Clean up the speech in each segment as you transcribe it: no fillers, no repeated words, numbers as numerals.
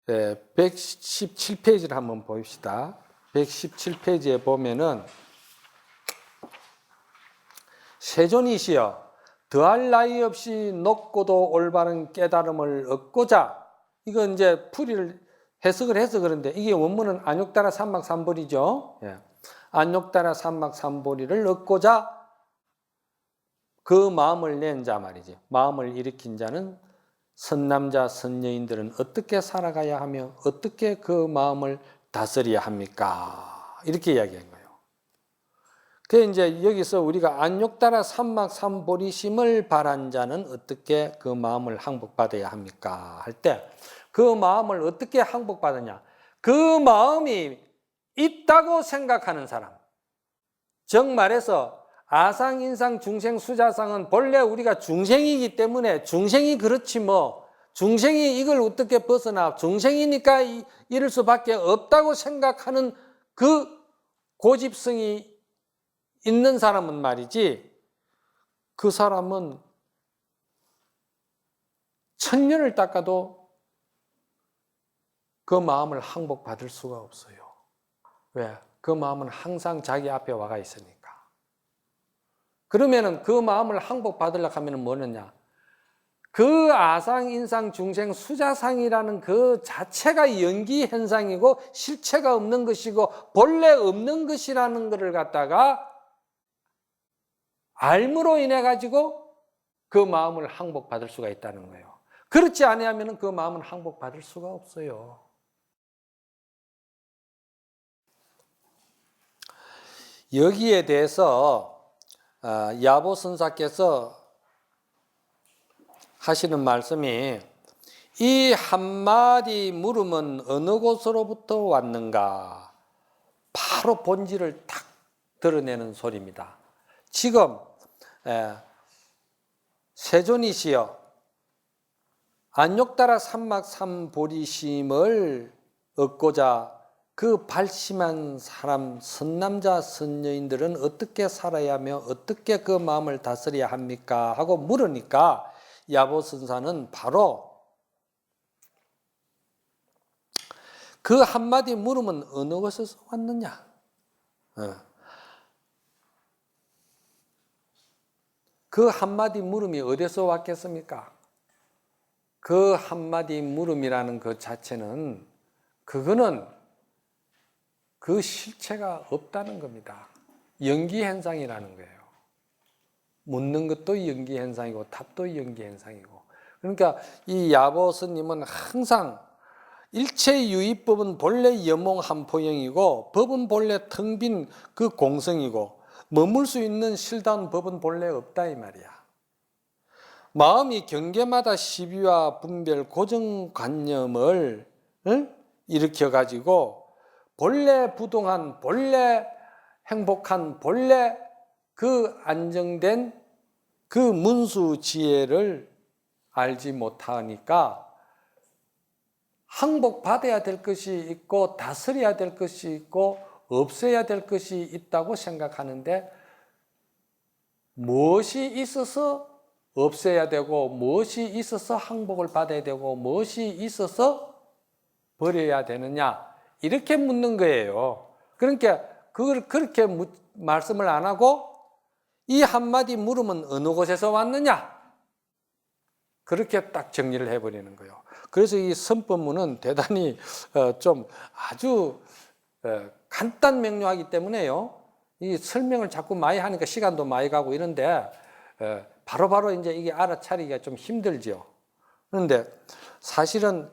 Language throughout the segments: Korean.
117페이지를 한번 봅시다. 117페이지에 보면은 세존이시여 더할 나위 없이 높고도 올바른 깨달음을 얻고자, 이거 이제 풀이를 해석을 해서 그런데 이게 원문은 안욕따라 삼막삼보리죠. 예. 안욕따라 삼막삼보리를 얻고자 그 마음을 낸 자 말이지. 마음을 일으킨 자는 선남자 선여인들은 어떻게 살아가야 하며 어떻게 그 마음을 다스려야 합니까? 이렇게 이야기한 거예요. 그 이제 여기서 우리가 안욕따라 삼막삼보리심을 바란 자는 어떻게 그 마음을 항복받아야 합니까? 할 때 그 마음을 어떻게 항복받느냐? 그 마음이 있다고 생각하는 사람. 즉 말해서 아상, 인상, 중생, 수자상은 본래 우리가 중생이기 때문에 중생이 그렇지 뭐 중생이 이걸 어떻게 벗어나 중생이니까 이럴 수밖에 없다고 생각하는 그 고집성이 있는 사람은 말이지, 그 사람은 천년을 닦아도 그 마음을 항복받을 수가 없어요. 왜? 그 마음은 항상 자기 앞에 와가 있으니까. 그러면은 그 마음을 항복받으려고 하면 뭐느냐? 그 아상, 인상, 중생, 수자상이라는 그 자체가 연기 현상이고 실체가 없는 것이고 본래 없는 것이라는 것을 갖다가 알므로 인해 가지고 그 마음을 항복받을 수가 있다는 거예요. 그렇지 아니하면 그 마음은 항복받을 수가 없어요. 여기에 대해서 야보선사께서 하시는 말씀이, 이 한마디 물음은 어느 곳으로부터 왔는가? 바로 본질을 탁 드러내는 소리입니다. 지금 세존이시여 안욕따라 삼막삼보리심을 얻고자 그 발심한 사람, 선남자, 선여인들은 어떻게 살아야 하며 어떻게 그 마음을 다스려야 합니까? 하고 물으니까 야보선사는 바로 그 한마디 물음은 어느 곳에서 왔느냐? 그 한마디 물음이 어디서 왔겠습니까? 그 한마디 물음이라는 그 자체는 그거는 그 실체가 없다는 겁니다. 연기현상이라는 거예요. 묻는 것도 연기현상이고 답도 연기현상이고. 그러니까 이 야보스님은 항상 일체유의법은 본래 여몽한포형이고 법은 본래 텅 빈 그 공성이고 머물 수 있는 실다운 법은 본래 없다 이 말이야. 마음이 경계마다 시비와 분별 고정관념을 일으켜가지고 본래 부동한, 본래 행복한, 본래 그 안정된 그 문수지혜를 알지 못하니까 항복받아야 될 것이 있고 다스려야 될 것이 있고 없애야 될 것이 있다고 생각하는데 무엇이 있어서 없애야 되고 무엇이 있어서 항복을 받아야 되고 무엇이 있어서 버려야 되느냐 이렇게 묻는 거예요. 그러니까 그걸 그렇게 말씀을 안 하고 이 한마디 물음은 어느 곳에서 왔느냐 그렇게 딱 정리를 해버리는 거예요. 그래서 이 선법문은 대단히 좀 아주 간단 명료하기 때문에요. 이 설명을 자꾸 많이 하니까 시간도 많이 가고 이런데 바로바로 이제 이게 알아차리기가 좀 힘들죠. 그런데 사실은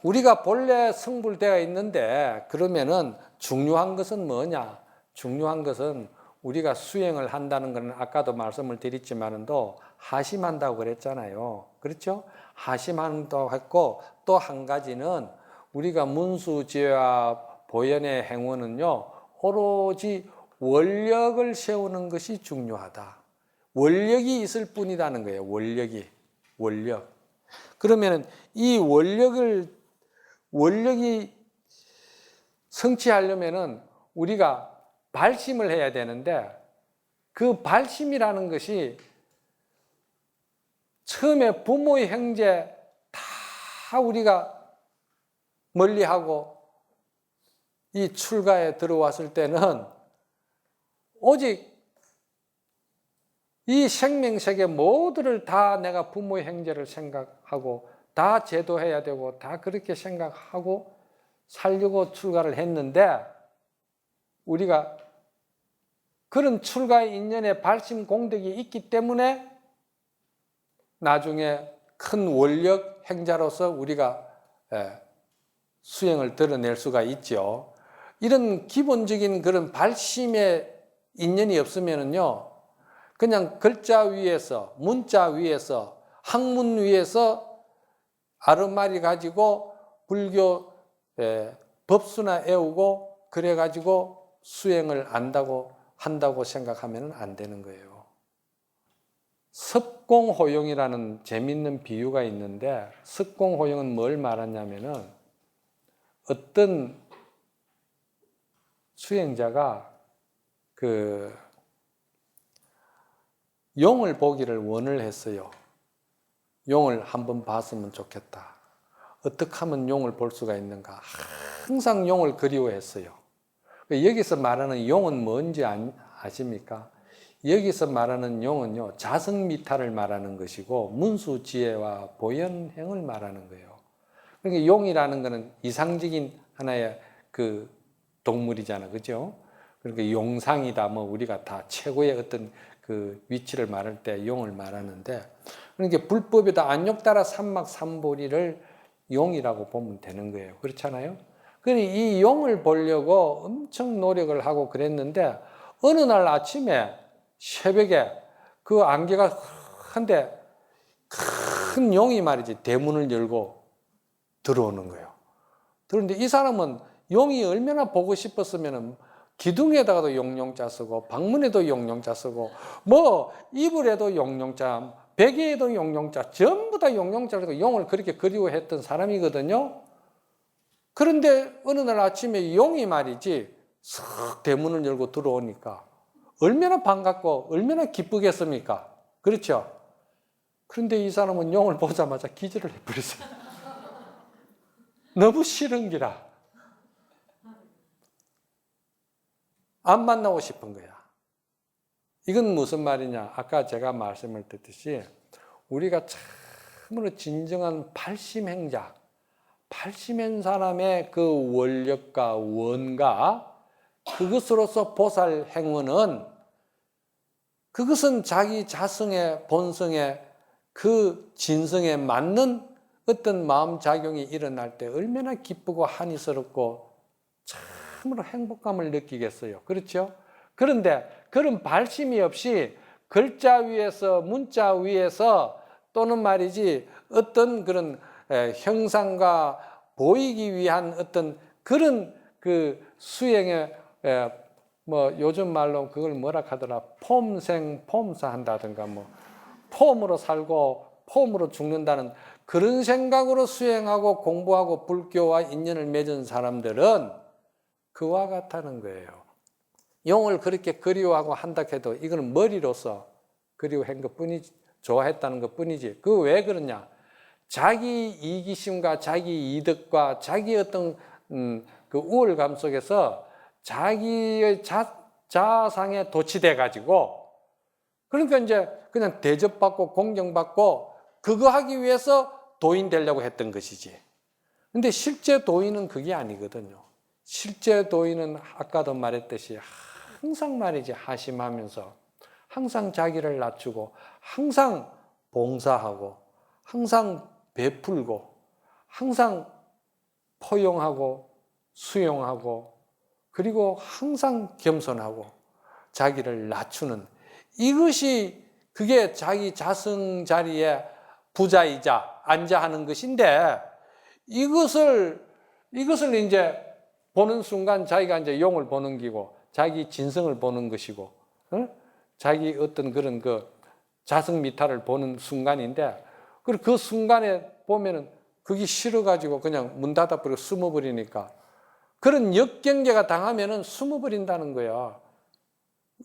우리가 본래 성불되어 있는데 그러면은 중요한 것은 뭐냐? 중요한 것은 우리가 수행을 한다는 것은 아까도 말씀을 드렸지만도 하심한다고 그랬잖아요. 그렇죠? 하심한다고 했고 또 한 가지는 우리가 문수지혜와 보현의 행원은요 오로지 원력을 세우는 것이 중요하다. 원력이 있을 뿐이라는 거예요. 원력. 그러면은 이 원력이 성취하려면은 우리가 발심을 해야 되는데 그 발심이라는 것이 처음에 부모, 형제 다 우리가 멀리하고 이 출가에 들어왔을 때는 오직 이 생명세계 모두를 다 내가 부모의 행제를 생각하고 다 제도해야 되고 다 그렇게 생각하고 살려고 출가를 했는데 우리가 그런 출가의 인연의 발심 공덕이 있기 때문에 나중에 큰 원력 행자로서 우리가 수행을 드러낼 수가 있죠. 이런 기본적인 그런 발심의 인연이 없으면은요, 그냥 글자 위에서, 문자 위에서, 학문 위에서 아르마리 가지고 불교 법수나 애우고 그래가지고 수행을 한다고 생각하면 안 되는 거예요. 습공호용이라는 재밌는 비유가 있는데, 습공호용은 뭘 말하냐면은 어떤 수행자가 용을 보기를 원을 했어요. 용을 한번 봤으면 좋겠다. 어떻게 하면 용을 볼 수가 있는가? 항상 용을 그리워했어요. 여기서 말하는 용은 뭔지 아십니까? 여기서 말하는 용은요, 자성미탈을 말하는 것이고 문수지혜와 보현행을 말하는 거예요. 그러니까 용이라는 것은 이상적인 하나의 그 동물이잖아, 그죠? 그러니까 용상이다, 뭐 우리가 다 최고의 어떤 그 위치를 말할 때 용을 말하는데, 그러니까 불법에다 안욕따라 삼막삼보리를 용이라고 보면 되는 거예요. 그렇잖아요? 그래서 이 용을 보려고 엄청 노력을 하고 그랬는데 어느 날 아침에 새벽에 그 안개가 한데 큰 용이 말이지 대문을 열고 들어오는 거예요. 그런데 이 사람은 용이 얼마나 보고 싶었으면 기둥에다가도 용용자 쓰고 방문에도 용용자 쓰고 뭐 이불에도 용용자, 베개에도 용용자, 전부 다 용용자를 쓰고 용을 그렇게 그리워했던 사람이거든요. 그런데 어느 날 아침에 용이 말이지 싹 대문을 열고 들어오니까 얼마나 반갑고 얼마나 기쁘겠습니까? 그렇죠? 그런데 이 사람은 용을 보자마자 기절을 해버렸어요. 너무 싫은 기라. 안 만나고 싶은 거야. 이건 무슨 말이냐? 아까 제가 말씀을 드렸듯이 우리가 참으로 진정한 발심행자, 발심한 사람의 그 원력과 원가, 그것으로서 보살 행위는 그것은 자기 자성의 본성의 그 진성에 맞는 어떤 마음작용이 일어날 때 얼마나 기쁘고 한이스럽고 참으로 행복감을 느끼겠어요. 그렇죠? 그런데 그런 발심이 없이 글자 위에서 문자 위에서 또는 말이지 어떤 그런 형상과 보이기 위한 어떤 그런 그 수행의 뭐 요즘 말로 그걸 뭐라 하더라, 폼사 한다든가 뭐 폼으로 살고 폼으로 죽는다는 그런 생각으로 수행하고 공부하고 불교와 인연을 맺은 사람들은 그와 같다는 거예요. 용을 그렇게 그리워하고 한다 해도 이거는 머리로서 그리워한 것뿐이지, 좋아했다는 것뿐이지. 그 왜 그러냐? 자기 이기심과 자기 이득과 자기 어떤 그 우월감 속에서 자기의 자상에 도취돼 가지고, 그러니까 이제 그냥 대접받고 공경받고 그거 하기 위해서 도인 되려고 했던 것이지. 근데 실제 도인은 그게 아니거든요. 실제 도인은 아까도 말했듯이 항상 말이지 하심하면서 항상 자기를 낮추고 항상 봉사하고 항상 베풀고 항상 포용하고 수용하고 그리고 항상 겸손하고 자기를 낮추는, 이것이 그게 자기 자성 자리에 부자이자 앉아 하는 것인데, 이것을 이제 보는 순간 자기가 이제 용을 보는 기고 자기 진성을 보는 것이고 자기 어떤 그런 그 자성 미탈을 보는 순간인데, 그리고 그 순간에 보면은 그게 싫어가지고 그냥 문 닫아버리고 숨어버리니까, 그런 역경계가 당하면은 숨어버린다는 거야.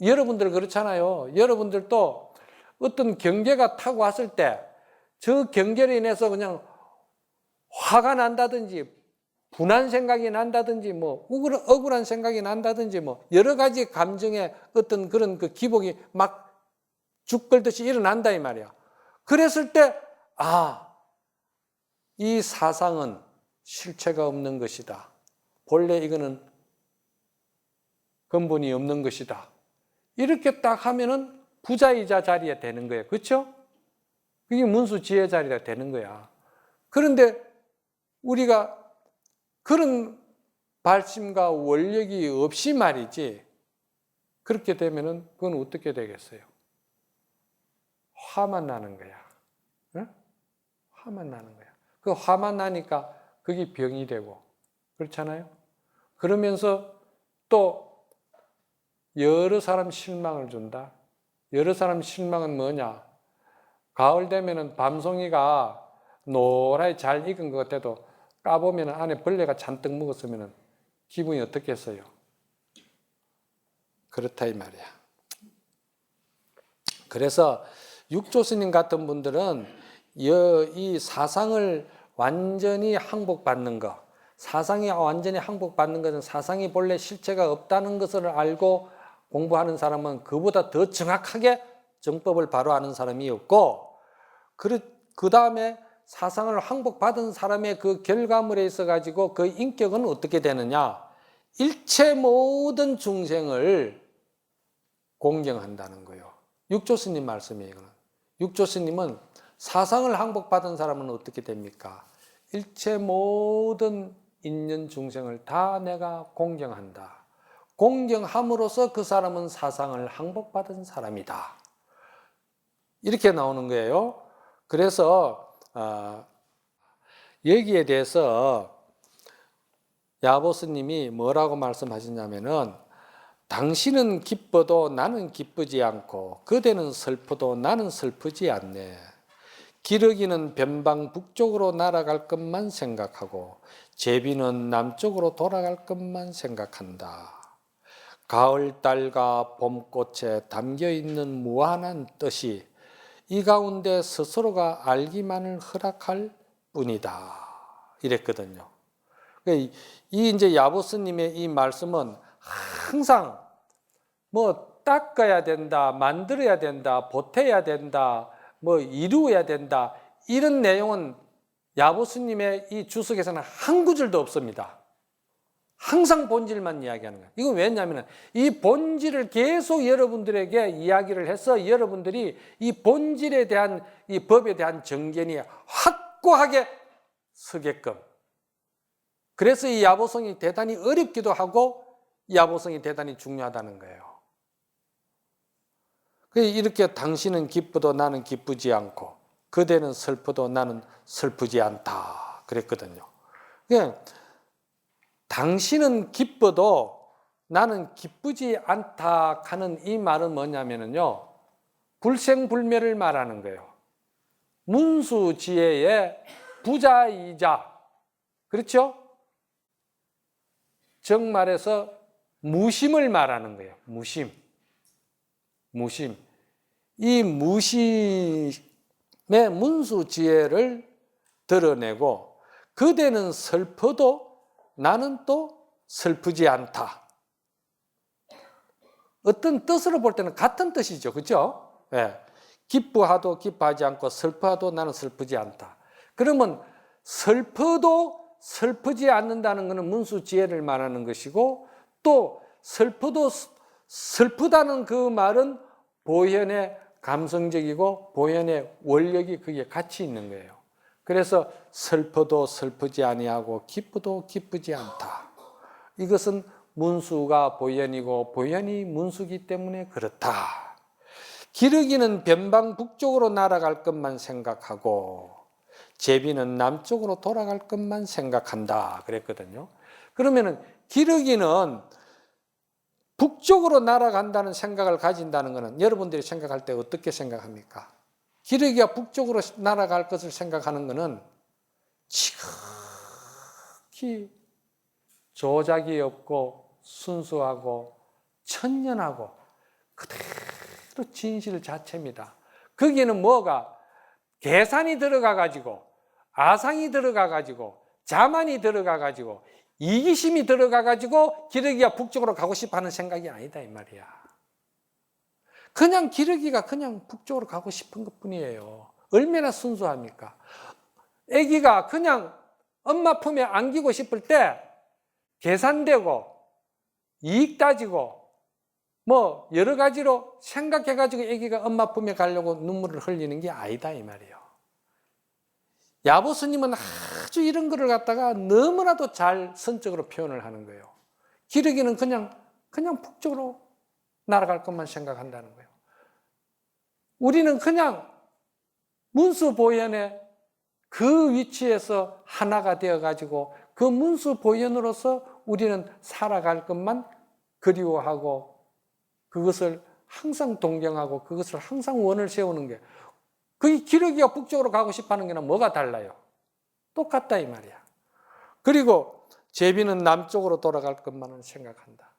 여러분들 그렇잖아요. 여러분들도 어떤 경계가 타고 왔을 때 저 경계로 인해서 그냥 화가 난다든지 분한 생각이 난다든지 뭐 억울한 생각이 난다든지 뭐 여러 가지 감정의 어떤 그런 그 기복이 막 죽걸듯이 일어난다 이 말이야. 그랬을 때 이 사상은 실체가 없는 것이다. 본래 이거는 근본이 없는 것이다. 이렇게 딱 하면은 부자이자 자리에 되는 거예요. 그렇죠? 그게 문수지혜 자리가 되는 거야. 그런데 우리가 그런 발심과 원력이 없이 말이지, 그렇게 되면은 그건 어떻게 되겠어요? 화만 나는 거야. 응? 화만 나는 거야. 그 화만 나니까 그게 병이 되고, 그렇잖아요? 그러면서 또 여러 사람 실망을 준다. 여러 사람 실망은 뭐냐? 가을 되면은 밤송이가 노랗게 잘 익은 것 같아도 까보면 안에 벌레가 잔뜩 묵었으면 기분이 어떻겠어요? 그렇다 이 말이야. 그래서 육조스님 같은 분들은 이 사상을 완전히 항복받는 것, 사상이 완전히 항복받는 것은 사상이 본래 실체가 없다는 것을 알고 공부하는 사람은 그보다 더 정확하게 정법을 바로 아는 사람이 없고, 그 다음에 사상을 항복받은 사람의 그 결과물에 있어 가지고 그 인격은 어떻게 되느냐? 일체 모든 중생을 공경한다는 거예요. 육조스님 말씀이에요. 이거는. 육조스님은 사상을 항복받은 사람은 어떻게 됩니까? 일체 모든 있는 중생을 다 내가 공경한다. 공경함으로써 그 사람은 사상을 항복받은 사람이다. 이렇게 나오는 거예요. 그래서 여기에 대해서 야보스님이 뭐라고 말씀하셨냐면은, 당신은 기뻐도 나는 기쁘지 않고 그대는 슬퍼도 나는 슬프지 않네. 기러기는 변방 북쪽으로 날아갈 것만 생각하고 제비는 남쪽으로 돌아갈 것만 생각한다. 가을 달과 봄꽃에 담겨있는 무한한 뜻이 이 가운데 스스로가 알기만을 허락할 뿐이다. 이랬거든요. 이 이제 야보스님의 이 말씀은 항상 뭐 닦아야 된다, 만들어야 된다, 보태야 된다, 뭐 이루어야 된다, 이런 내용은 야보스님의 이 주석에서는 한 구절도 없습니다. 항상 본질만 이야기하는 거예요. 이건 왜냐하면 이 본질을 계속 여러분들에게 이야기를 해서 여러분들이 이 본질에 대한, 이 법에 대한 정견이 확고하게 서게끔. 그래서 이 야보성이 대단히 어렵기도 하고 야보성이 대단히 중요하다는 거예요. 이렇게 당신은 기쁘도 나는 기쁘지 않고 그대는 슬퍼도 나는 슬프지 않다 그랬거든요. 당신은 기뻐도 나는 기쁘지 않다 하는 이 말은 뭐냐면요, 불생불멸을 말하는 거예요. 문수지혜의 부자이자, 그렇죠? 정말해서 무심을 말하는 거예요. 무심. 이 무심의 문수지혜를 드러내고 그대는 슬퍼도 나는 또 슬프지 않다. 어떤 뜻으로 볼 때는 같은 뜻이죠. 그렇죠? 네. 기뻐하도 기뻐하지 않고 슬퍼하도 나는 슬프지 않다. 그러면 슬퍼도 슬프지 않는다는 것은 문수지혜를 말하는 것이고, 또 슬퍼도 슬프다는 그 말은 보현의 감성적이고 보현의 원력이 그게 같이 있는 거예요. 그래서 슬퍼도 슬프지 아니하고 기쁘도 기쁘지 않다. 이것은 문수가 보현이고 보현이 문수기 때문에 그렇다. 기러기는 변방 북쪽으로 날아갈 것만 생각하고 제비는 남쪽으로 돌아갈 것만 생각한다 그랬거든요. 그러면은 기러기는 북쪽으로 날아간다는 생각을 가진다는 것은 여러분들이 생각할 때 어떻게 생각합니까? 기러기가 북쪽으로 날아갈 것을 생각하는 것은 지극히 조작이 없고 순수하고 천연하고 그대로 진실 자체입니다. 거기에는 뭐가 계산이 들어가 가지고 아상이 들어가 가지고 자만이 들어가가지고 이기심이 들어가가지고 기러기가 북쪽으로 가고 싶어하는 생각이 아니다 이 말이야. 그냥 기러기가 그냥 북쪽으로 가고 싶은 것뿐이에요. 얼마나 순수합니까? 아기가 그냥 엄마 품에 안기고 싶을 때 계산되고 이익 따지고 뭐 여러 가지로 생각해가지고 아기가 엄마 품에 가려고 눈물을 흘리는 게 아니다 이 말이에요. 야보스님은 아주 이런 거를 갖다가 너무나도 잘 선적으로 표현을 하는 거예요. 기러기는 그냥 북쪽으로 날아갈 것만 생각한다는 거예요. 우리는 그냥 문수보현의 그 위치에서 하나가 되어가지고 그 문수보현으로서 우리는 살아갈 것만 그리워하고 그것을 항상 동경하고 그것을 항상 원을 세우는 게 그 기러기가 북쪽으로 가고 싶어하는 게는 뭐가 달라요? 똑같다 이 말이야. 그리고 제비는 남쪽으로 돌아갈 것만은 생각한다.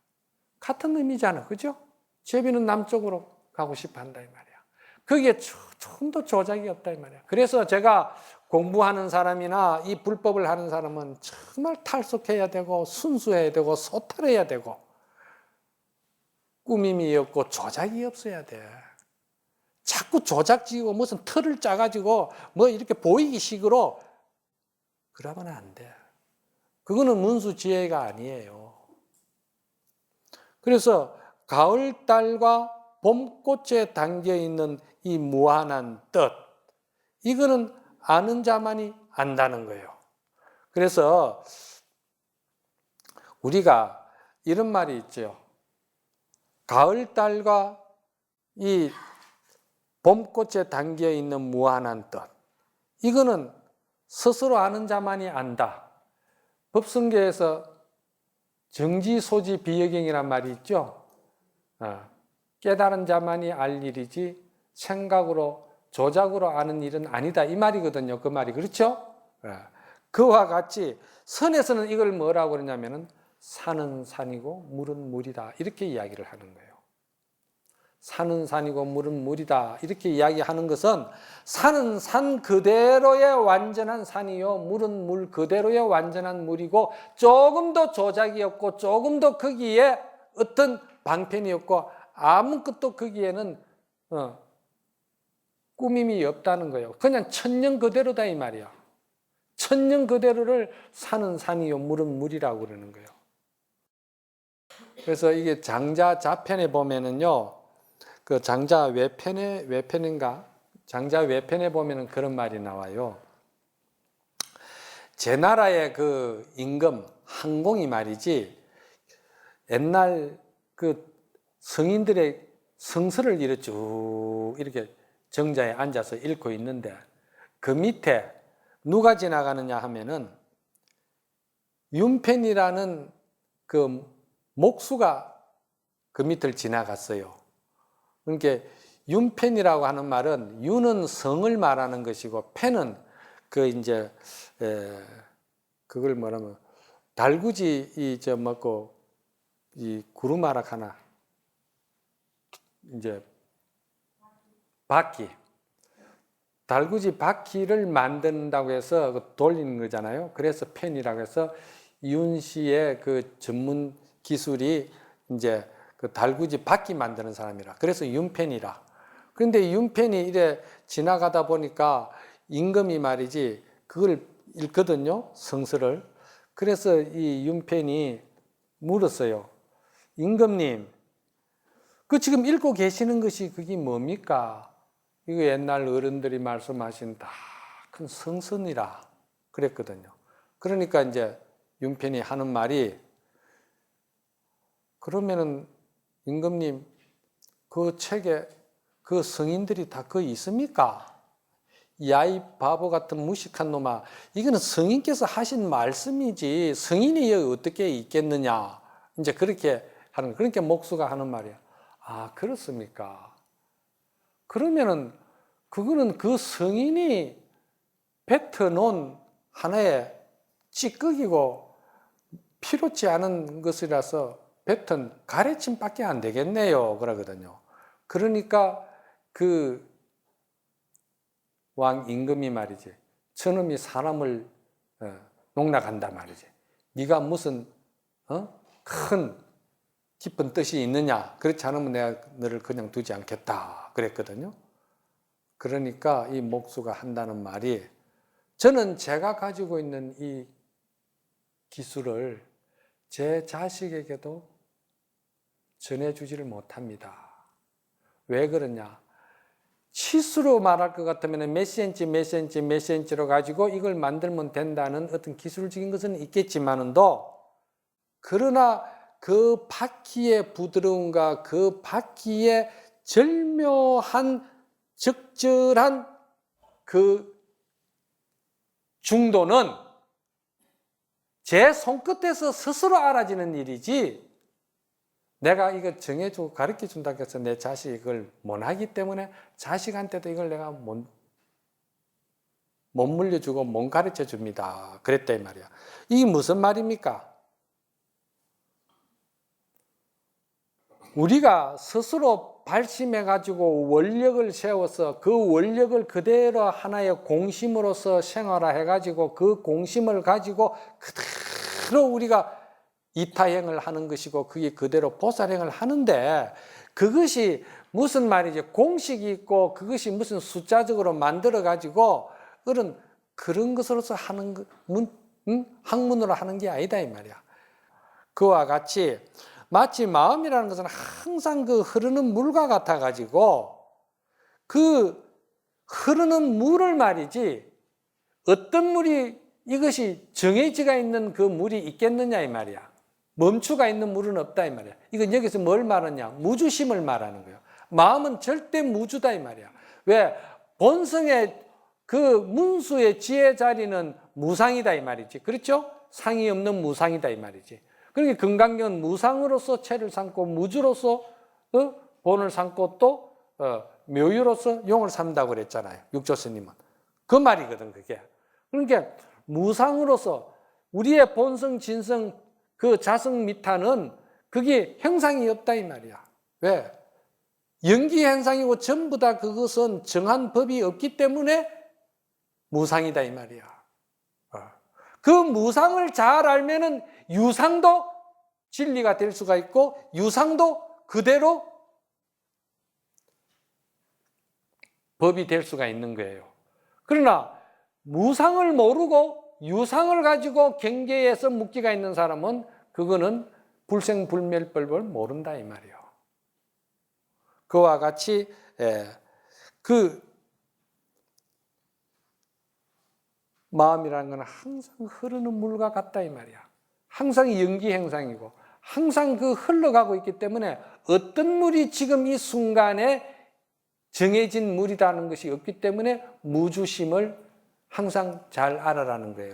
같은 의미잖아, 그죠? 제비는 남쪽으로 가고 싶어한다 이 말이야. 그게 좀 더 조작이 없다 이 말이야. 그래서 제가 공부하는 사람이나 이 불법을 하는 사람은 정말 탈속해야 되고 순수해야 되고 소탈해야 되고 꾸밈이 없고 조작이 없어야 돼. 자꾸 조작지고 무슨 틀을 짜가지고 뭐 이렇게 보이기 식으로 그러면 안 돼. 그거는 문수지혜가 아니에요. 그래서 가을달과 봄꽃에 담겨있는 이 무한한 뜻, 이거는 아는 자만이 안다는 거예요. 그래서 우리가 이런 말이 있죠. 가을달과 이 봄꽃에 담겨있는 무한한 뜻, 이거는 스스로 아는 자만이 안다. 법성계에서 정지소지 비여경이란 말이 있죠. 깨달은 자만이 알 일이지 생각으로 조작으로 아는 일은 아니다 이 말이거든요. 그 말이 그렇죠? 그와 같이 선에서는 이걸 뭐라고 그러냐면은 산은 산이고 물은 물이다 이렇게 이야기를 하는 거예요. 산은 산이고 물은 물이다 이렇게 이야기하는 것은 산은 산 그대로의 완전한 산이요 물은 물 그대로의 완전한 물이고 조금 더 조작이 없고 조금 더 거기에 어떤 방편이 없고 아무것도 거기에는 꾸밈이 없다는 거예요. 그냥 천년 그대로다 이 말이야. 천년 그대로를 산은 산이요 물은 물이라고 그러는 거예요. 그래서 이게 장자 자편에 보면은요. 그 장자 외편인가? 장자 외편에 보면은 그런 말이 나와요. 제 나라의 그 임금 항공이 말이지 옛날 그 성인들의 성서를 이렇게 쭉 이렇게 정자에 앉아서 읽고 있는데 그 밑에 누가 지나가느냐 하면은 윤펜이라는 그 목수가 그 밑을 지나갔어요. 그러니까 윤펜이라고 하는 말은 윤은 성을 말하는 것이고 펜은 그 이제 그걸 뭐라면 달구지 이저 먹고 이 구루마락 하나 이제 바퀴 달구지 바퀴를 만든다고 해서 돌리는 거잖아요. 그래서 펜이라고 해서 윤 씨의 그 전문 기술이 이제 그 달구지 바퀴 만드는 사람이라. 그래서 윤펜이라. 그런데 윤펜이 이래 지나가다 보니까 임금이 말이지 그걸 읽거든요. 성서를. 그래서 이 윤펜이 물었어요. 임금님, 그 지금 읽고 계시는 것이 그게 뭡니까? 이거 옛날 어른들이 말씀하신 다 큰 성선이라 그랬거든요. 그러니까 이제 윤펜이 하는 말이 그러면은 임금님 그 책에 그 성인들이 다 거기 있습니까? 야이 바보 같은 무식한 놈아, 이거는 성인께서 하신 말씀이지 성인이 여기 어떻게 있겠느냐 이제 그렇게 하는. 그러니까 목수가 하는 말이야. 아 그렇습니까? 그러면은 그거는 그 성인이 뱉어놓은 하나의 찌꺼기고 필요치 않은 것이라서 뱉은 가래침밖에 안 되겠네요 그러거든요. 그러니까 그 왕 임금이 말이지 저놈이 사람을 농락한단 말이지. 네가 무슨 큰 깊은 뜻이 있느냐? 그렇지 않으면 내가 너를 그냥 두지 않겠다 그랬거든요. 그러니까 이 목수가 한다는 말이, 저는 제가 가지고 있는 이 기술을 제 자식에게도 전해주지를 못합니다. 왜 그러냐? 치수로 말할 것 같으면 몇 센치로 가지고 이걸 만들면 된다는 어떤 기술적인 것은 있겠지만도, 그러나 그 바퀴의 부드러움과 그 바퀴의 절묘한 적절한 그 중도는 제 손끝에서 스스로 알아지는 일이지, 내가 이걸 정해주고 가르쳐 준다고 해서 내 자식이 이걸 못하기 때문에 자식한테도 이걸 내가 못 물려주고 못 가르쳐 줍니다. 그랬다 이 말이야. 이게 무슨 말입니까? 우리가 스스로 발심해 가지고 원력을 세워서 그 원력을 그대로 하나의 공심으로서 생활해 가지고 그 공심을 가지고 그대로 우리가 이타행을 하는 것이고 그게 그대로 보살행을 하는데, 그것이 무슨 말이지, 공식이 있고 그것이 무슨 숫자적으로 만들어 가지고 그런 것으로서 하는 학문으로 하는 게 아니다 이 말이야. 그와 같이 마치 마음이라는 것은 항상 그 흐르는 물과 같아 가지고 그 흐르는 물을 말이지, 어떤 물이 이것이 정해지가 있는 그 물이 있겠느냐 이 말이야. 멈추가 있는 물은 없다 이 말이야. 이건 여기서 뭘 말하냐? 무주심을 말하는 거예요. 마음은 절대 무주다 이 말이야. 왜? 본성의 그 문수의 지혜 자리는 무상이다 이 말이지. 그렇죠? 상이 없는 무상이다 이 말이지. 그러니까 금강경은 무상으로서 체를 삼고 무주로서 본을 삼고 또 묘유로서 용을 삼다고 그랬잖아요. 육조스님은. 그 말이거든 그게. 그러니까 무상으로서 우리의 본성, 진성, 그 자성 미타는 그게 형상이 없다 이 말이야. 왜? 연기 현상이고 전부 다 그것은 정한 법이 없기 때문에 무상이다 이 말이야. 그 무상을 잘 알면은 유상도 진리가 될 수가 있고 유상도 그대로 법이 될 수가 있는 거예요. 그러나 무상을 모르고 유상을 가지고 경계에서 묵기가 있는 사람은 그거는 불생불멸법을 모른다 이 말이에요. 그와 같이 그 마음이라는 건 항상 흐르는 물과 같다 이 말이야. 항상 연기 행상이고 항상 그 흘러가고 있기 때문에 어떤 물이 지금 이 순간에 정해진 물이라는 것이 없기 때문에 무주심을 항상 잘 알아라는 거예요.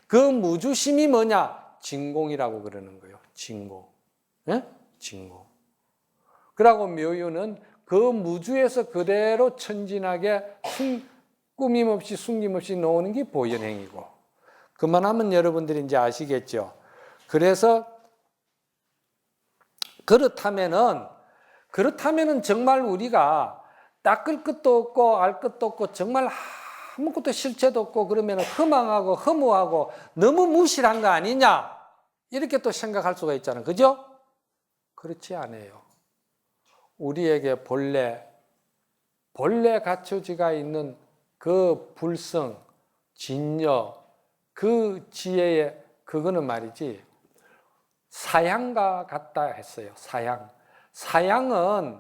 그 무주심이 뭐냐? 진공이라고 그러는 거예요. 진공. 예? 진공. 그러고 묘유는 그 무주에서 그대로 천진하게 꾸밈없이 숨김없이 놓는 게 보현행이고, 그만하면 여러분들이 이제 아시겠죠. 그래서 그렇다면은 정말 우리가 닦을 것도 없고 알 것도 없고 정말 아무것도 실체도 없고 그러면 허망하고 허무하고 너무 무실한 거 아니냐 이렇게 또 생각할 수가 있잖아요. 그죠? 그렇지 않아요. 우리에게 본래 갖춰지가 있는 그 불성, 진여, 그 지혜의 그거는 말이지 사양과 같다 했어요. 사양은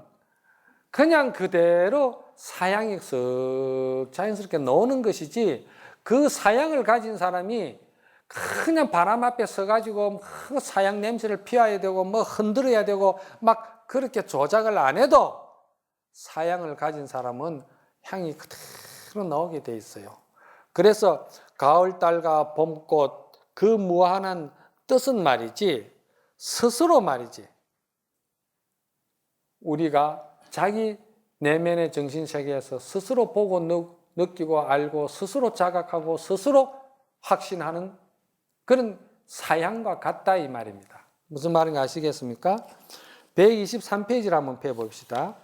그냥 그대로 사양이 쓱 자연스럽게 나오는 것이지, 그 사양을 가진 사람이 그냥 바람 앞에 서가지고 그 사양 냄새를 피워야 되고 뭐 흔들어야 되고 막 그렇게 조작을 안 해도 사양을 가진 사람은 향이 그대로 나오게 돼 있어요. 그래서 가을달과 봄꽃 그 무한한 뜻은 말이지, 스스로 말이지 우리가 자기 내면의 정신세계에서 스스로 보고 느끼고 알고 스스로 자각하고 스스로 확신하는 그런 사양과 같다 이 말입니다. 무슨 말인지 아시겠습니까? 123페이지를 한번 펴봅시다.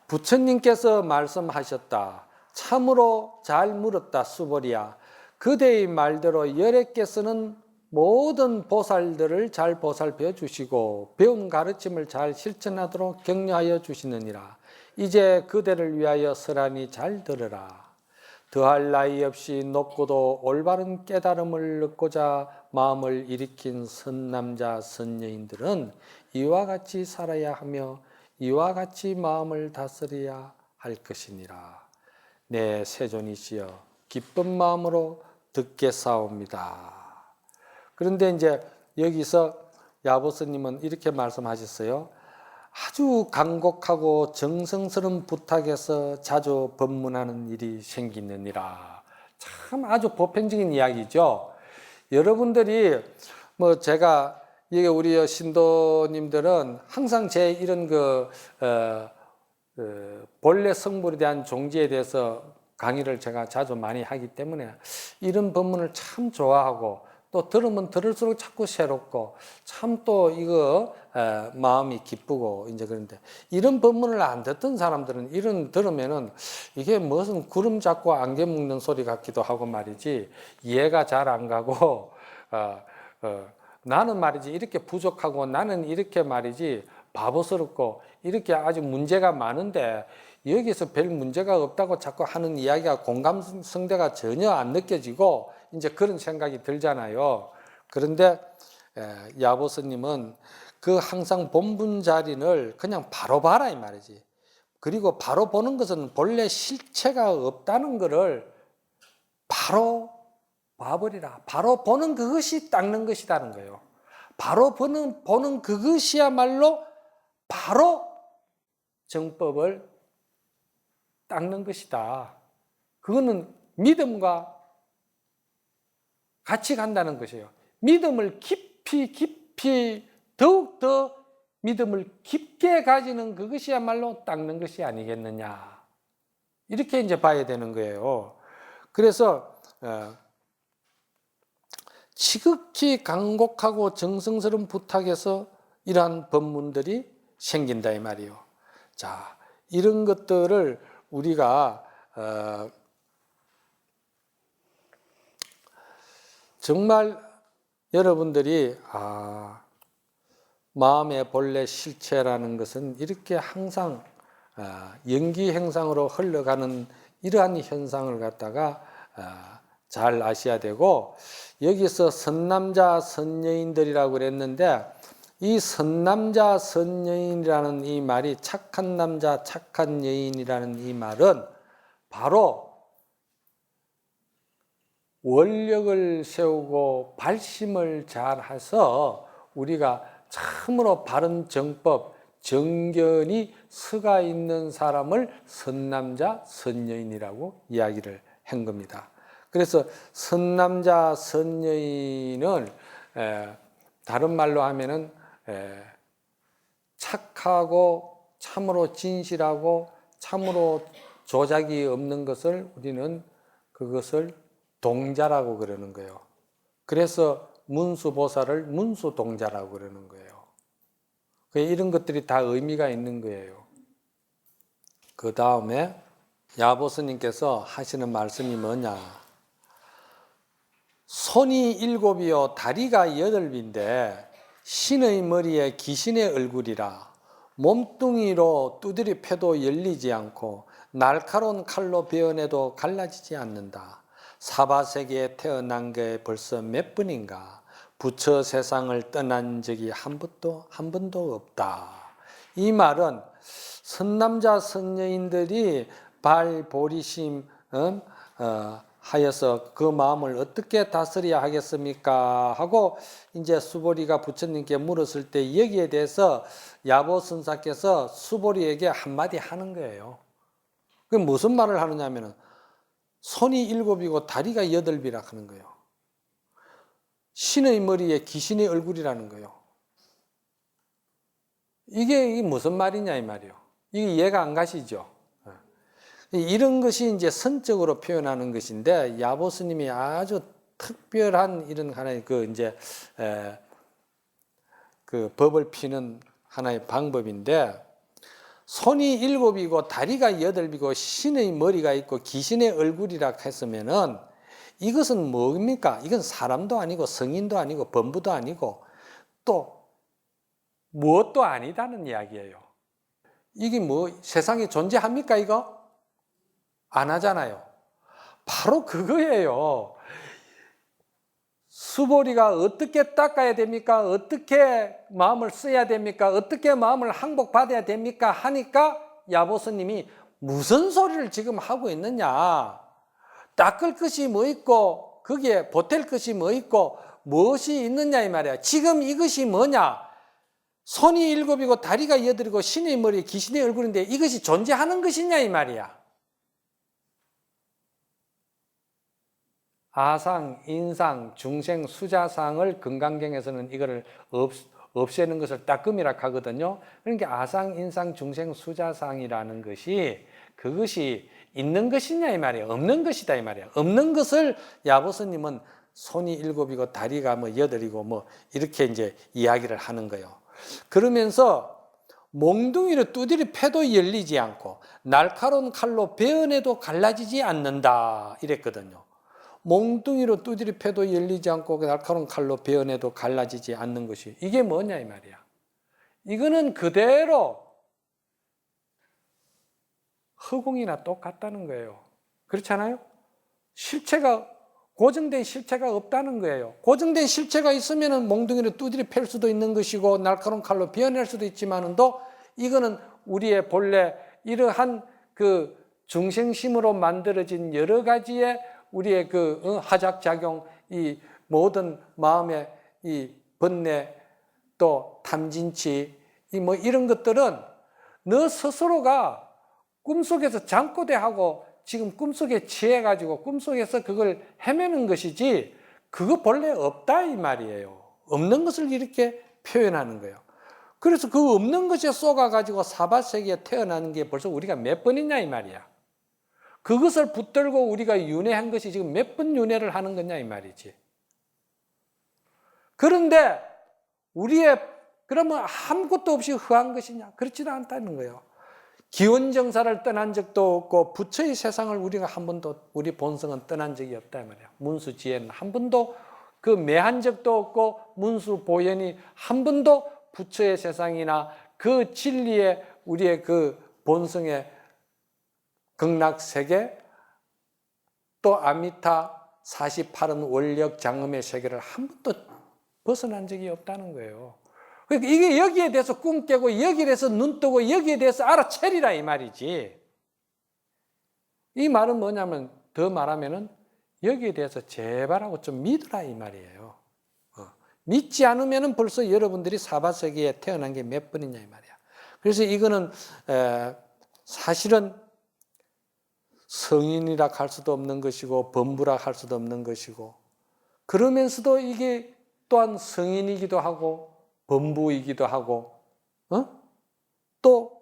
부처님께서 말씀하셨다. 참으로 잘 물었다 수보리야. 그대의 말대로 열애께서는 모든 보살들을 잘 보살펴 주시고 배운 가르침을 잘 실천하도록 격려하여 주시느니라. 이제 그대를 위하여 서란히 잘 들으라. 더할 나위 없이 높고도 올바른 깨달음을 얻고자 마음을 일으킨 선남자 선여인들은 이와 같이 살아야 하며 이와 같이 마음을 다스려야 할 것이니라. 내 세존이시여 기쁜 마음으로 듣겠사옵니다. 그런데 이제 여기서 야보스님은 이렇게 말씀하셨어요. 아주 간곡하고 정성스러운 부탁에서 자주 법문하는 일이 생기느니라. 참 아주 보편적인 이야기죠. 여러분들이 뭐 제가 이게 우리 신도님들은 항상 제 이런 본래 성불에 대한 종지에 대해서 강의를 제가 자주 많이 하기 때문에 이런 법문을 참 좋아하고 또 들으면 들을수록 자꾸 새롭고 참 또 이거 마음이 기쁘고 이제 그런데 이런 법문을 안 듣던 사람들은 이런 들으면은 이게 무슨 구름 잡고 안개 묶는 소리 같기도 하고 말이지 이해가 잘 안 가고 나는 말이지 이렇게 부족하고 나는 이렇게 말이지 바보스럽고 이렇게 아주 문제가 많은데 여기서 별 문제가 없다고 자꾸 하는 이야기가 공감성대가 전혀 안 느껴지고 이제 그런 생각이 들잖아요. 그런데 야보스님은 그 항상 본분 자리를 그냥 바로 봐라 이 말이지. 그리고 바로 보는 것은 본래 실체가 없다는 것을 바로 봐버리라. 바로 보는 그것이 닦는 것이라는 거예요. 바로 보는 그것이야말로 바로 정법을 닦는 것이다. 그거는 믿음과 같이 간다는 것이에요. 믿음을 깊이 더욱더 믿음을 깊게 가지는 그것이야말로 닦는 것이 아니겠느냐. 이렇게 이제 봐야 되는 거예요. 그래서 지극히 간곡하고 정성스러운 부탁에서 이러한 법문들이 생긴다 이 말이에요. 자, 이런 것들을 우리가 정말 여러분들이 마음의 본래 실체라는 것은 이렇게 항상 연기행상으로 흘러가는 이러한 현상을 갖다가 잘 아셔야 되고 여기서 선남자 선여인들이라고 그랬는데 이 선남자 선여인이라는 이 말이 착한 남자 착한 여인이라는 이 말은 바로 원력을 세우고 발심을 잘 해서 우리가 참으로 바른 정법, 정견이 서가 있는 사람을 선남자, 선여인이라고 이야기를 한 겁니다. 그래서 선남자, 선여인은 다른 말로 하면은 착하고 참으로 진실하고 참으로 조작이 없는 것을 우리는 그것을 동자라고 그러는 거예요. 그래서 문수보살을 문수동자라고 그러는 거예요. 이런 것들이 다 의미가 있는 거예요. 그 다음에 야보스님께서 하시는 말씀이 뭐냐. 손이 7이요 다리가 8인데 신의 머리에 귀신의 얼굴이라 몸뚱이로 두드려 패도 열리지 않고 날카로운 칼로 베어내도 갈라지지 않는다. 사바세계에 태어난 게 벌써 몇 번인가. 부처 세상을 떠난 적이 한 번도 없다. 이 말은 선남자 선여인들이 발보리심 하여서 그 마음을 어떻게 다스려야 하겠습니까? 하고 이제 수보리가 부처님께 물었을 때 여기에 대해서 야보선사께서 수보리에게 한마디 하는 거예요. 그 무슨 말을 하느냐면은 손이 7이고 다리가 8이라 하는 거예요. 신의 머리에 귀신의 얼굴이라는 거예요. 이게 무슨 말이냐 이 말이에요. 이게 이해가 안 가시죠? 이런 것이 이제 선적으로 표현하는 것인데 야보스님이 아주 특별한 이런 하나의 그 법을 피는 하나의 방법인데 손이 7이고 다리가 8이고 신의 머리가 있고 귀신의 얼굴이라 했으면은 이것은 뭡니까? 이건 사람도 아니고 성인도 아니고 범부도 아니고 또 무엇도 아니다는 이야기예요. 이게 뭐 세상에 존재합니까 이거? 안 하잖아요. 바로 그거예요. 수보리가 어떻게 닦아야 됩니까? 어떻게 마음을 써야 됩니까? 어떻게 마음을 항복받아야 됩니까? 하니까 야보스님이 무슨 소리를 지금 하고 있느냐? 닦을 것이 뭐 있고 거기에 보탤 것이 뭐 있고 무엇이 있느냐 이 말이야. 지금 이것이 뭐냐? 손이 7이고 다리가 8이고 신의 머리 귀신의 얼굴인데 이것이 존재하는 것이냐 이 말이야. 아상, 인상, 중생, 수자상을 금강경에서는 이거를 없애는 것을 따끔이라 하거든요. 그러니까 아상, 인상, 중생, 수자상이라는 것이 그것이 있는 것이냐 이 말이에요. 없는 것이다 이 말이에요. 없는 것을 야보스님은 손이 7이고 다리가 뭐 8이고 뭐 이렇게 이제 이야기를 하는 거예요. 그러면서 몽둥이를 두드려 패도 열리지 않고 날카로운 칼로 베어내도 갈라지지 않는다 이랬거든요. 몽둥이로 두드려 패도 열리지 않고 날카로운 칼로 베어내도 갈라지지 않는 것이 이게 뭐냐 이 말이야. 이거는 그대로 허공이나 똑같다는 거예요. 그렇잖아요? 실체가 고정된 실체가 없다는 거예요. 고정된 실체가 있으면 몽둥이를 두드려 팰 수도 있는 것이고 날카로운 칼로 베어낼 수도 있지만도 이거는 우리의 본래 이러한 그 중생심으로 만들어진 여러 가지의 우리의 그 하작작용, 이 모든 마음의 이 번뇌, 또 탐진치, 이 뭐 이런 것들은 너 스스로가 꿈속에서 잠꼬대하고 지금 꿈속에 취해가지고 꿈속에서 그걸 헤매는 것이지 그거 본래 없다 이 말이에요. 없는 것을 이렇게 표현하는 거예요. 그래서 그 없는 것에 쏘가가지고 사바세계에 태어나는 게 벌써 우리가 몇 번이냐 이 말이야. 그것을 붙들고 우리가 윤회한 것이 지금 몇 번 윤회를 하는 거냐 이 말이지. 그런데 우리의 그러면 아무것도 없이 허한 것이냐? 그렇지도 않다는 거예요. 기원정사를 떠난 적도 없고 부처의 세상을 우리가 한 번도 우리 본성은 떠난 적이 없다 이 말이야. 문수지혜는 한 번도 그 매한 적도 없고 문수보현이 한 번도 부처의 세상이나 그 진리의 우리의 그 본성의 극락세계 또 아미타 48은 원력 장엄의 세계를 한 번도 벗어난 적이 없다는 거예요. 그러니까 이게 여기에 대해서 꿈 깨고 여기에 대해서 눈 뜨고 여기에 대해서 알아채리라 이 말이지. 이 말은 뭐냐면 더 말하면은 여기에 대해서 제발하고 좀 믿으라 이 말이에요. 믿지 않으면은 벌써 여러분들이 사바세계에 태어난 게 몇 번이냐 이 말이야. 그래서 이거는 사실은 성인이라 할 수도 없는 것이고 범부라 할 수도 없는 것이고 그러면서도 이게 또한 성인이기도 하고 범부이기도 하고 또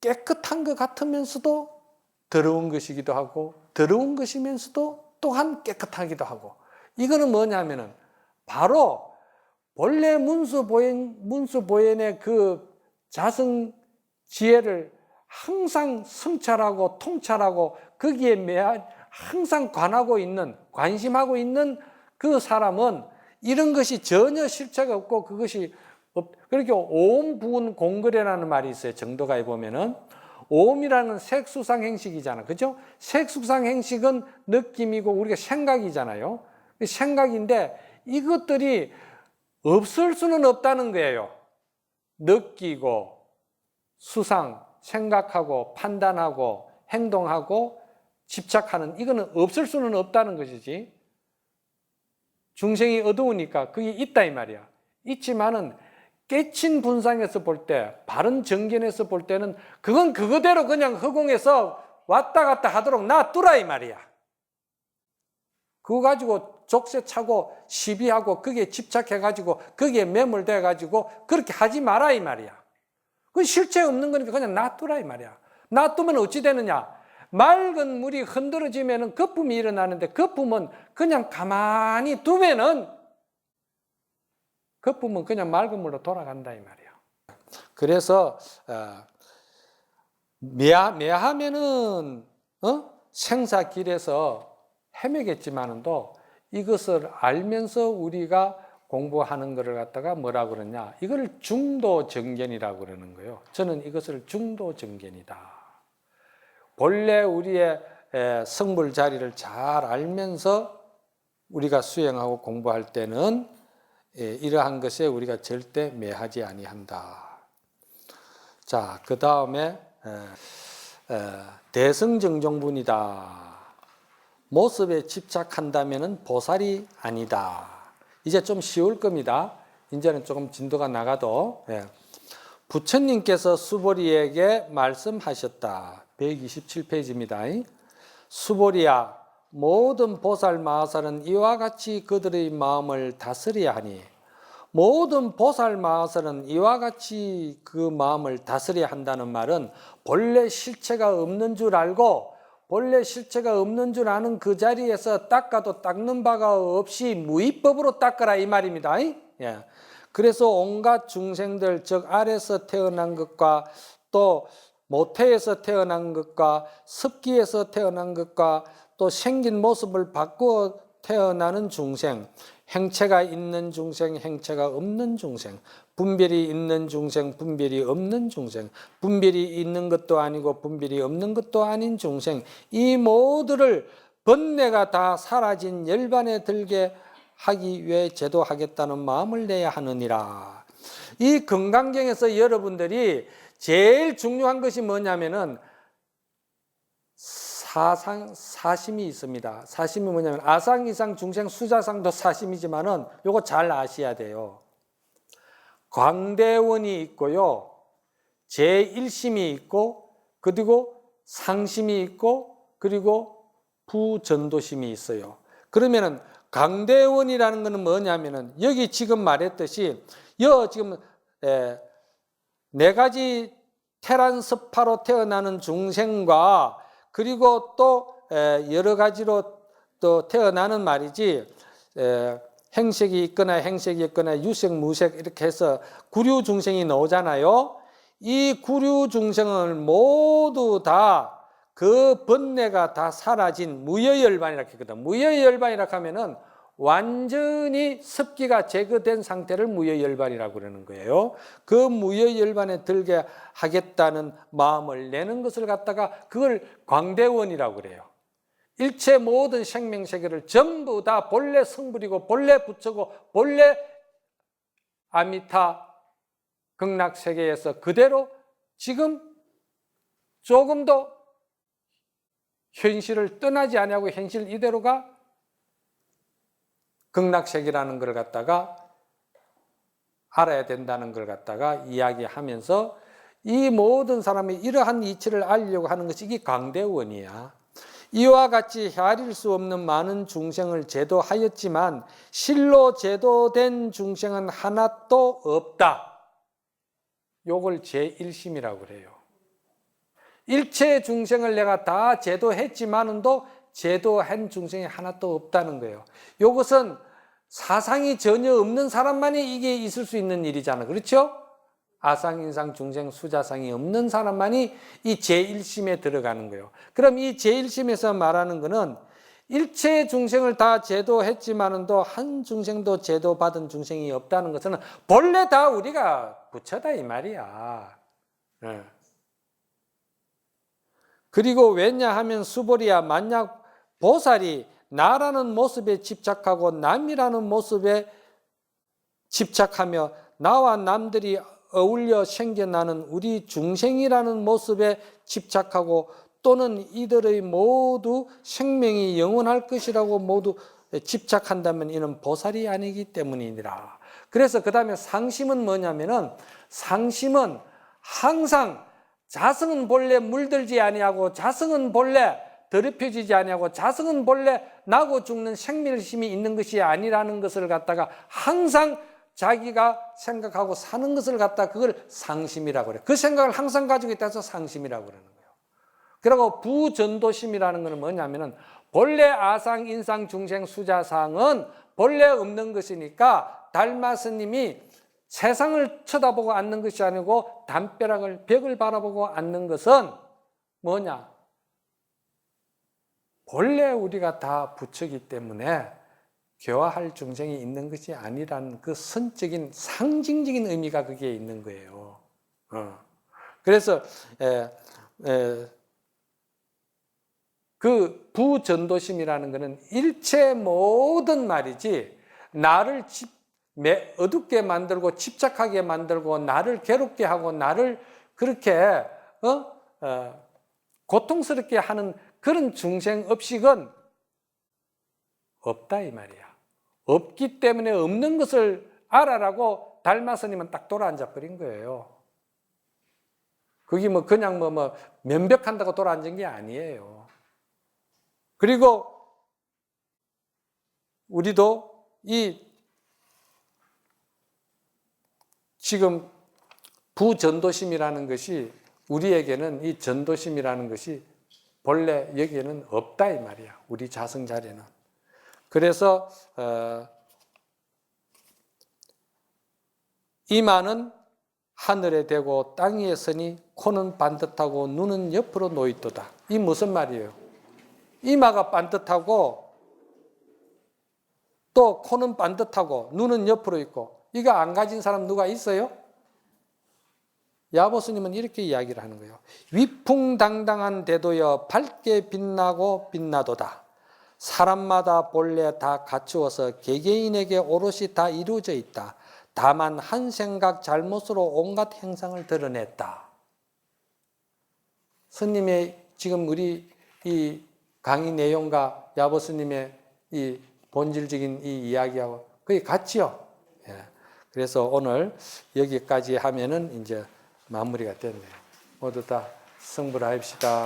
깨끗한 것 같으면서도 더러운 것이기도 하고 더러운 것이면서도 또한 깨끗하기도 하고 이거는 뭐냐면은 바로 본래 문수보현의 그 자성 지혜를 항상 성찰하고 통찰하고 거기에 항상 관심하고 있는 그 사람은 이런 것이 전혀 실체가 없고 그것이 그렇게 오음부은 공거래라는 말이 있어요. 정도가에 보면은 오음이라는 색수상 행식이잖아. 그죠? 색수상 행식은 느낌이고 우리가 생각이잖아요. 생각인데 이것들이 없을 수는 없다는 거예요. 느끼고 수상 생각하고 판단하고 행동하고 집착하는 이거는 없을 수는 없다는 것이지. 중생이 어두우니까 그게 있다 이 말이야. 있지만은 깨친 분상에서 볼 때, 바른 정견에서 볼 때는 그건 그거대로 그냥 허공에서 왔다 갔다 하도록 놔두라 이 말이야. 그거 가지고 족쇄차고 시비하고 거기에 집착해가지고 거기에 매몰돼가지고 그렇게 하지 마라 이 말이야. 그 실체 없는 거니까 그냥 놔두라 이 말이야. 놔두면 어찌 되느냐? 맑은 물이 흔들어지면 거품이 일어나는데 거품은 그냥 가만히 두면은 거품은 그냥 맑은 물로 돌아간다 이 말이야. 그래서 매하면은 생사길에서 헤매겠지만은도 이것을 알면서 우리가 공부하는 것을 갖다가 뭐라고 그러냐, 이걸 중도정견이라고 그러는 거예요. 저는 이것을 중도정견이다. 본래 우리의 성불 자리를 잘 알면서 우리가 수행하고 공부할 때는 이러한 것에 우리가 절대 매하지 아니한다. 자, 그 다음에 대승정종분이다. 모습에 집착한다면은 보살이 아니다. 이제 좀 쉬울 겁니다. 이제는 조금 진도가 나가도. 부처님께서 수보리에게 말씀하셨다. 127페이지입니다. 수보리야, 모든 보살 마하살은 이와 같이 그들의 마음을 다스려야 하니, 모든 보살 마하살은 이와 같이 그 마음을 다스려야 한다는 말은 본래 실체가 없는 줄 알고, 본래 실체가 없는 줄 아는 그 자리에서 닦아도 닦는 바가 없이 무위법으로 닦으라 이 말입니다. 그래서 온갖 중생들, 즉 아래에서 태어난 것과 또 모태에서 태어난 것과 습기에서 태어난 것과 또 생긴 모습을 바꾸어 태어나는 중생, 행체가 있는 중생, 행체가 없는 중생, 분별이 있는 중생, 분별이 없는 중생, 분별이 있는 것도 아니고 분별이 없는 것도 아닌 중생, 이 모두를 번뇌가 다 사라진 열반에 들게 하기 위해 제도하겠다는 마음을 내야 하느니라. 이 금강경에서 여러분들이 제일 중요한 것이 뭐냐면은 사심이 있습니다. 사심이 뭐냐면 아상, 이상, 중생, 수자상도 사심이지만은 요거 잘 아셔야 돼요. 광대원이 있고요, 제1심이 있고, 그리고 상심이 있고, 그리고 부전도심이 있어요. 그러면은 광대원이라는 것은 뭐냐면은 여기 지금 말했듯이 지금 네 가지 테란스파로 태어나는 중생과 그리고 또 여러 가지로 또 태어나는 말이지, 행색이 있거나 행색이 있거나 유색, 무색 이렇게 해서 구류 중생이 나오잖아요. 이 구류 중생을 모두 다 그 번뇌가 다 사라진 무여열반이라고 했거든. 무여열반이라고 하면은 완전히 습기가 제거된 상태를 무여열반이라고 그러는 거예요. 그 무여열반에 들게 하겠다는 마음을 내는 것을 갖다가 그걸 광대원이라고 그래요. 일체 모든 생명세계를 전부 다 본래 성불이고 본래 부처고 본래 아미타 극락세계에서 그대로 지금 조금도 현실을 떠나지 아니하고 현실 이대로가 극락세계라는 걸 갖다가 알아야 된다는 걸 갖다가 이야기하면서 이 모든 사람이 이러한 이치를 알려고 하는 것이 이게 광대원이야. 이와 같이 헤아릴 수 없는 많은 중생을 제도하였지만 실로 제도된 중생은 하나도 없다. 요걸 제1심이라고 그래요. 일체 중생을 내가 다 제도했지만도 제도한 중생이 하나도 없다는 거예요. 이것은 사상이 전혀 없는 사람만이 이게 있을 수 있는 일이잖아. 그렇죠? 아상, 인상, 중생, 수자상이 없는 사람만이 이 제1심에 들어가는 거예요. 그럼 이 제1심에서 말하는 거는 일체 중생을 다 제도했지만도 한 중생도 제도받은 중생이 없다는 것은 본래 다 우리가 부처다 이 말이야. 그리고 왜냐하면 수보리야, 만약 보살이 나라는 모습에 집착하고 남이라는 모습에 집착하며 나와 남들이 어울려 생겨나는 우리 중생이라는 모습에 집착하고 또는 이들의 모두 생명이 영원할 것이라고 모두 집착한다면 이는 보살이 아니기 때문이니라. 그래서 그 다음에 상심은 뭐냐면은 상심은 항상 자성은 본래 물들지 아니하고 자성은 본래 더럽혀지지 아니하고 자성은 본래 나고 죽는 생멸심이 있는 것이 아니라는 것을 갖다가 항상 자기가 생각하고 사는 것을 갖다 그걸 상심이라고 그래. 그 생각을 항상 가지고 있다 해서 상심이라고 그러는 거예요. 그리고 부전도심이라는 것은 뭐냐면은 본래 아상, 인상, 중생, 수자상은 본래 없는 것이니까 달마 스님이 세상을 쳐다보고 앉는 것이 아니고 담벼락을 벽을 바라보고 앉는 것은 뭐냐? 본래 우리가 다 부처이기 때문에 교화할 중생이 있는 것이 아니라는 그 선적인 상징적인 의미가 거기에 있는 거예요. 그래서 그 부전도심이라는 것은 일체 모든 말이지 나를 어둡게 만들고 집착하게 만들고 나를 괴롭게 하고 나를 그렇게 고통스럽게 하는 그런 중생업식은 없다 이 말이야. 없기 때문에 없는 것을 알아라고 달마스님은 딱 돌아앉아 버린 거예요. 그게 뭐 그냥 뭐 면벽한다고 돌아앉은 게 아니에요. 그리고 우리도 이 지금 부전도심이라는 것이 우리에게는 이 전도심이라는 것이 본래 여기에는 없다 이 말이야. 우리 자성 자리는. 그래서 이마는 하늘에 대고 땅 위에 서니 코는 반듯하고 눈은 옆으로 놓이도다. 이 무슨 말이에요? 이마가 반듯하고 또 코는 반듯하고 눈은 옆으로 있고 이거 안 가진 사람 누가 있어요? 야보스님은 이렇게 이야기를 하는 거예요. 위풍당당한 대도여 밝게 빛나고 빛나도다. 사람마다 본래 다 갖추어서 개개인에게 오롯이 다 이루어져 있다. 다만 한 생각 잘못으로 온갖 행상을 드러냈다. 스님의 지금 우리 이 강의 내용과 야보스님의 이 본질적인 이 이야기하고 거의 같지요. 예. 그래서 오늘 여기까지 하면은 이제 마무리가 됐네요. 모두 다 성불하십시다.